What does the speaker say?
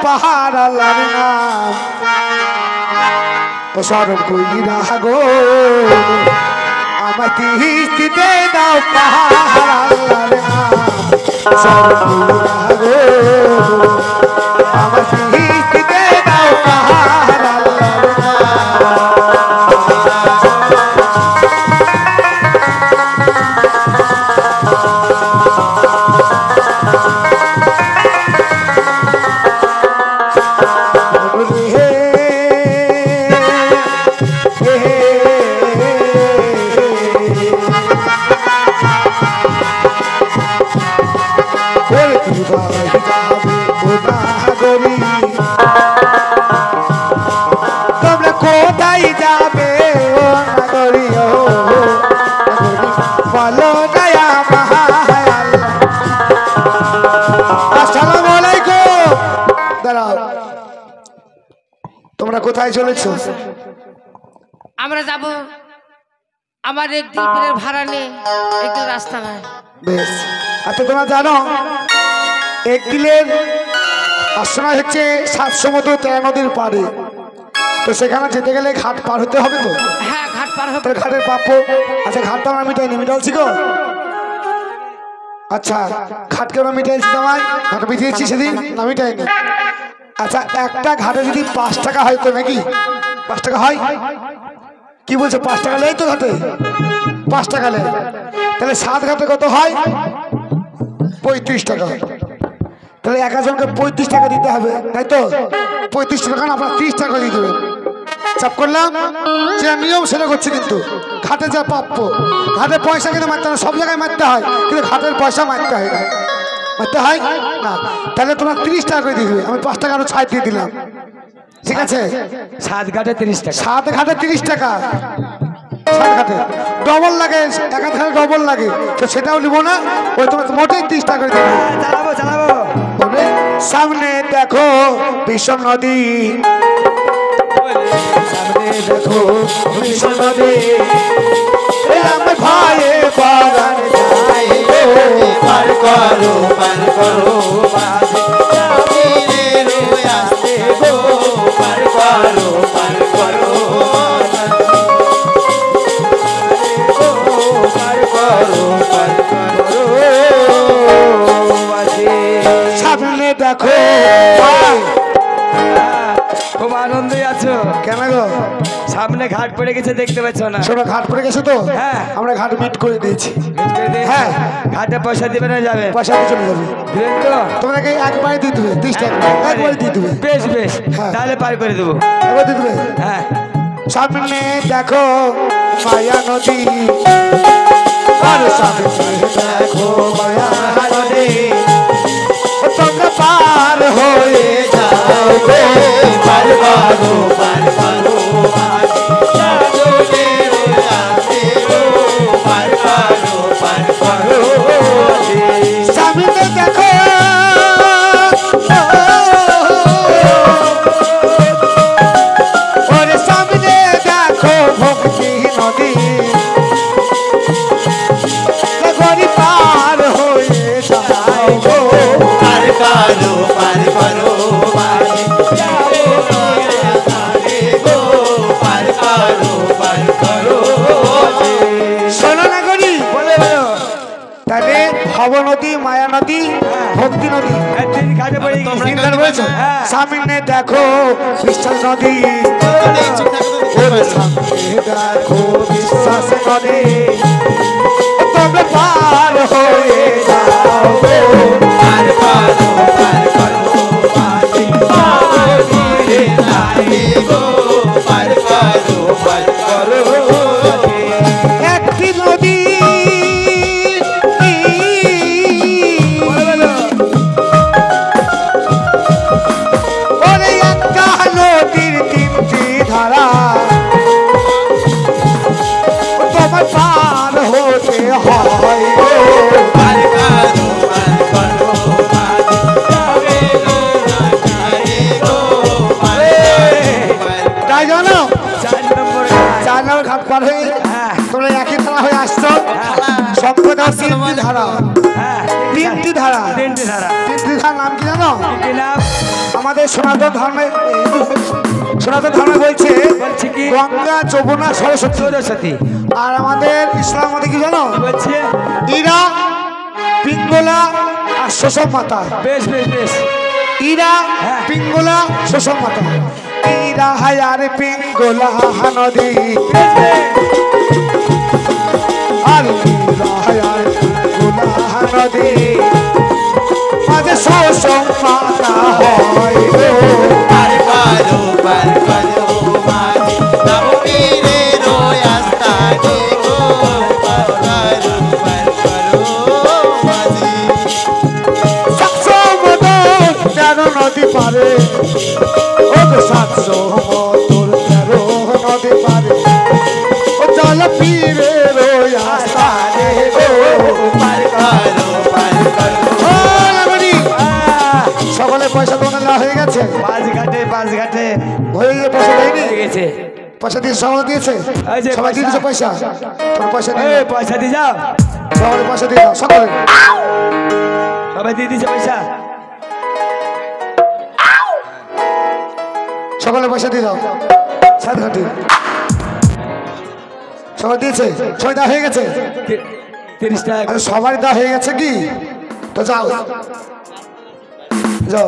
পাহাড় আল্লাহর নাম ও স্মরণ কইরা গো আমায় তিস্তিতে দাও পাহাড় আল্লাহর নাম স্মরণ কইরা গো আমায় তিস্তিতে দাও পাহাড় আল্লাহর তোমরা কোথায় যাবে ও নাগরী ও বলো দয়া মহায়াল আসসালামু আলাইকুম। দাঁড়াও, তোমরা কোথায় চলেছো? আমরা যাব, আমার একদিনের ভাড়া নেই, একদিন রাস্তা নাই। বেশ, আচ্ছা তোমরা জানো একদিনের আশ্রয় হচ্ছে 7 সমুদ্র 13 নদীর পাড়ে, তো সেখানে যেতে গেলে ঘাট পার হতে হবে। তো হ্যাঁ, ঘাট পার হবে। ঘাটের প্রাপ্য আচ্ছা, ঘাটটা আমরা মিটাইনি, মিটালছি গো। আচ্ছা, ঘাটকে আমরা মিটাইছি, তোমায় ঘাট মিটিয়েছি সেদিন না মিটাইনি? আচ্ছা, একটা ঘাটে যদি 5 টাকা হয় তো নাকি 5 টাকা হয়? কি বলছো 5 টাকা নেই তো ঘাটে? 5 টাকা নেই, তাহলে 7 ঘাটে কত হয়? 35 টাকা। তাহলে একজনকে 35 টাকা দিতে হবে, তাই তো? 35 টাকা না, আপনার 30 টাকা দিয়ে দেবেন। চাপ করলাম, যে নিয়ম সেটা করছি, কিন্তু ঘাটে যা প্রাপ্য, ঘাটে পয়সা কিন্তু মারতে হয়, সব জায়গায় মারতে হয়, কিন্তু ঘাটের পয়সা মারতে হয় না, মারতে হয় না। তাহলে তোমার 30 টাকা করে দিয়ে দেবে, আমি 5 টাকা আরো ছাড় দিয়ে দিলাম, ঠিক আছে? 7 ঘাটে 30 টাকা। 7 ঘাটে 30 টাকা, 7 ঘাটে ডবল লাগে, এক ঘাটে ডবল লাগে, তো সেটাও নিব না, ওই তোমার মোটেই 30 টাকা করে দেবে। চালাবো চালাবো। সামনে দেখো ভীষণ নদী, সামনে দেখো ভীষণ নদী, আমার ভাইয়ে বাগান যাই গো, পার করো পার করো মাঝে জামিনের আসতে গো, পার করো পার করো পার করো পার করো। সামনে দেখো, খুব আনন্দই আছো কেন গো? সামনে ঘাট পড়ে গেছে, দেখতে পাচ্ছ না? শোনো, ঘাট পড়ে গেছো তো? হ্যাঁ, আমরা ঘাট মিট করে দিয়েছি। হ্যাঁ, হ্যাঁ, ঘাটে পয়সা দিবে না যাবে? পয়সা দিয়ে চলে যাবে। দিবেন তো? তোমাকে একবারে দিয়ে দেবে, 30 টাকা একবারে দিয়ে দেবে। বেশ বেশ, হ্যাঁ। তাহলে পার করে দেবো। একবার দিয়ে দেবে। হ্যাঁ, সামনে দেখো মায়া নদী, আর সামনে দেখো মায়া নদী, তোমরা পার হয়ে যাও গো, পার করো পার করো পার করো পার করো। সামনে দেখো ওরে, সামনে দেখো ভক্তি নদী, গরি পার হয়ে যাও গো, পার করো পার করো শোনো না গরি, বলে বলো। তাহলে ভব নদী, মায়া নদী, ভক্তি নদী, তিনি ঘাটে পড়ে গেছে। তিনবার বলছো। হ্যাঁ। সামনে দেখো বিশ্বাস নদী, ওরে সামনে দেখো বিশ্বাস নদী, তোমরা পার হয়ে যাও গো, পার করো পার করো পার করো পার করো। একটি নদী ওরে, একটা নদীর 3টি ধারা, তোমার পার হতে হয় গো, পার করো পার করো। তাই জানো 4 নম্বর 4 নম্বর ঘাট পার হয়ে তোমরা একই থানা হয়ে আসছো, সম্পদ 3টি ধারা, হ্যাঁ তিনটি ধারা। তিনটি ধারা। তিনটি ধারার নাম কি জানো? কি নাম? আমাদের সনাতন ধর্মে বলছে বলছে কি? গঙ্গা, যমুনা, সরস্বতী। সরস্বতী। আর আমাদের ইসলাম মতে কি জানো? বলছে ইরা, পিঙ্গলা আর শোষণ মাতা। বেশ বেশ বেশ। ইরা, হ্যাঁ। পিঙ্গলা, শোষণ মাতা। ইরা হায়ার পিঙ্গলা নদী, বেশ বেশ। আর ইরা হায়ার পিঙ্গলা নদী, মাঝে শোষণ মাতা হয় গো। পার করো মাঝি তবু পীরের আস্তানে গো পার করো মাঝি সাতশো মতন 13 নদী পারে, ও গো 700 মতন 13 নদী পারে, ও চল পীরের আস্তানে গো। পার করো ও লাগনি, সকলে পয়সা দোকানে দেওয়া হয়ে গেছে? পাঁচ ঘাটে হয়ে গিয়ে পয়সা দেয়নি? হয়ে গেছে। পয়সা দিয়ে সকলে দিয়েছে? এই যে সবাই পয়সা। দিয়েছে পয়সা? তোর পয়সা দিয়ে এই পয়সা দিয়ে যাও। সকলে পয়সা দিয়ে দাও, সকলে। সবাই দিয়ে দিচ্ছে পয়সা। সকলে পয়সা দিয়ে দাও। 7 ঘাটে সবাই দিয়েছে? সবাই দেওয়া হয়ে গেছে? 30 টাকা। আরে সবাই দেওয়া হয়ে গেছে কি? তো যাও যাও।